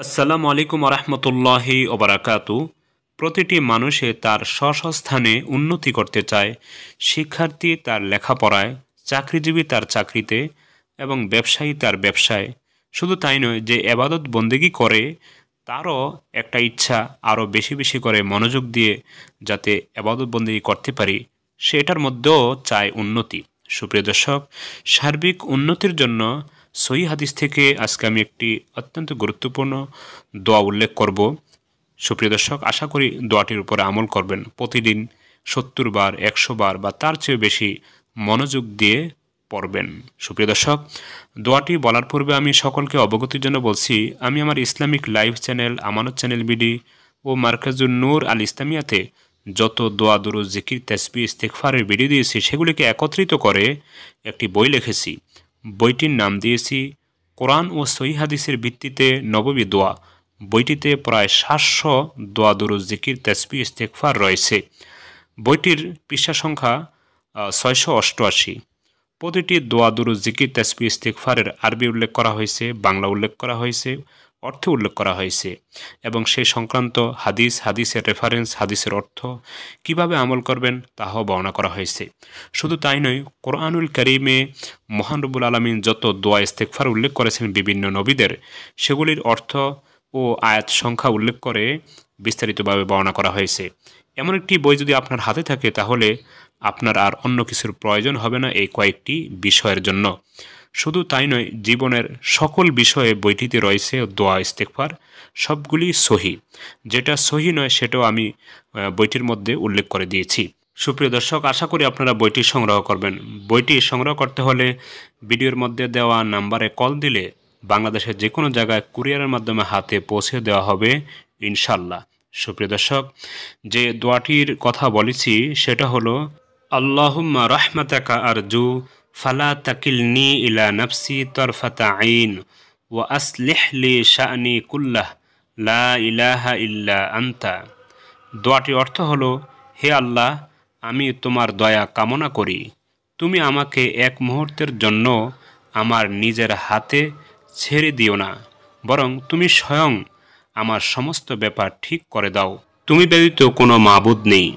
আসসালামু আলাইকুম রহমতুল্লাহি ওবারাকাতু। প্রতিটি মানুষে তার স্ব স্থানে উন্নতি করতে চায়। শিক্ষার্থী তার লেখাপড়ায়, চাকরিজীবী তার চাকরিতে এবং ব্যবসায়ী তার ব্যবসায়। শুধু তাই নয়, যে এবাদত বন্দেগী করে তারও একটা ইচ্ছা আরও বেশি বেশি করে মনোযোগ দিয়ে যাতে এবাদত বন্দেগী করতে পারি, সেটার মধ্যেও চায় উন্নতি। সুপ্রিয় দর্শক, সার্বিক উন্নতির জন্য সহিহ হাদিস থেকে আজকে আমি একটি অত্যন্ত গুরুত্বপূর্ণ দোয়া উল্লেখ করব। সুপ্রিয় দর্শক, আশা করি দোয়াটির উপরে আমল করবেন। প্রতিদিন 70 বার, 100 বার বা তার চেয়ে বেশি মনোযোগ দিয়ে পড়বেন। সুপ্রিয় দর্শক, দোয়াটি বলার পূর্বে আমি সকলকে অবগতির জন্য বলছি, আমি আমার ইসলামিক লাইভ চ্যানেল আমানত চ্যানেল বিডি ও মার্কাজুন নূর আল ইসলামিয়াতে যত দোয়া দুরুদ জিকির তাসবিহ ইস্তেগফারের ভিডিও দিয়েছি, সেগুলিকে একত্রিত করে একটি বই লিখেছি। বইটির নাম দিয়েছি কোরআন ও সহিহ হাদিসের ভিত্তিতে নববী দোয়া। বইটিতে প্রায় 700 দোয়া দুরুদ জিকির তাসবিহ ইস্তেগফার রয়েছে। বইটির পৃষ্ঠা সংখ্যা 688। প্রতিটি দোয়া দুরুদ জিকির তাসবিহ ইস্তেগফারের আরবি উল্লেখ করা হয়েছে, বাংলা উল্লেখ করা হয়েছে, অর্থ উল্লেখ করা হয়েছে এবং সেই সংক্রান্ত হাদিস, হাদিসের রেফারেন্স, হাদিসের অর্থ, কিভাবে আমল করবেন তাহাও বর্ণনা করা হয়েছে। শুধু তাই নয়, কোরআনুল কারীমে মহান রব্বুল আলামিন যত দোয়া ইস্তেগফার উল্লেখ করেছেন বিভিন্ন নবীদের, সেগুলির অর্থ ও আয়াত সংখ্যা উল্লেখ করে বিস্তারিতভাবে বর্ণনা করা হয়েছে। এমন একটি বই যদি আপনার হাতে থাকে, তাহলে আপনার আর অন্য কিছুর প্রয়োজন হবে না এই কয়েকটি বিষয়ের জন্য। শুধু তাই নয়, জীবনের সকল বিষয়ে বইটিতে রয়েছে দোয়া ইস্তেগফার, সবগুলি সহি। যেটা সহি নয় সেটাও আমি বইটির মধ্যে উল্লেখ করে দিয়েছি। সুপ্রিয় দর্শক, আশা করি আপনারা বইটি সংগ্রহ করবেন। বইটি সংগ্রহ করতে হলে ভিডিওর মধ্যে দেওয়া নাম্বারে কল দিলে বাংলাদেশের যে কোনো জায়গায় কুরিয়ারের মাধ্যমে হাতে পৌঁছে দেওয়া হবে ইনশাল্লাহ। সুপ্রিয় দর্শক, যে দোয়াটির কথা বলেছি সেটা হলো আল্লাহুম্মা রাহমাতাকা আরজু ফালা তাকিলনি ইলা নাফসি তরফাতা আইন ওয়া আসলিহ লি শা'নি কুল্লাহ লা ইলাহা ইল্লা আনতা। দোয়াটির অর্থ হলো, হে আল্লাহ, আমি তোমার দয়া কামনা করি, তুমি আমাকে এক মুহূর্তের জন্য আমার নিজের হাতে ছেড়ে দিও না, বরং তুমি স্বয়ং আমার সমস্ত ব্যাপার ঠিক করে দাও। তুমি ব্যতীত কোনো মাবুদ নেই।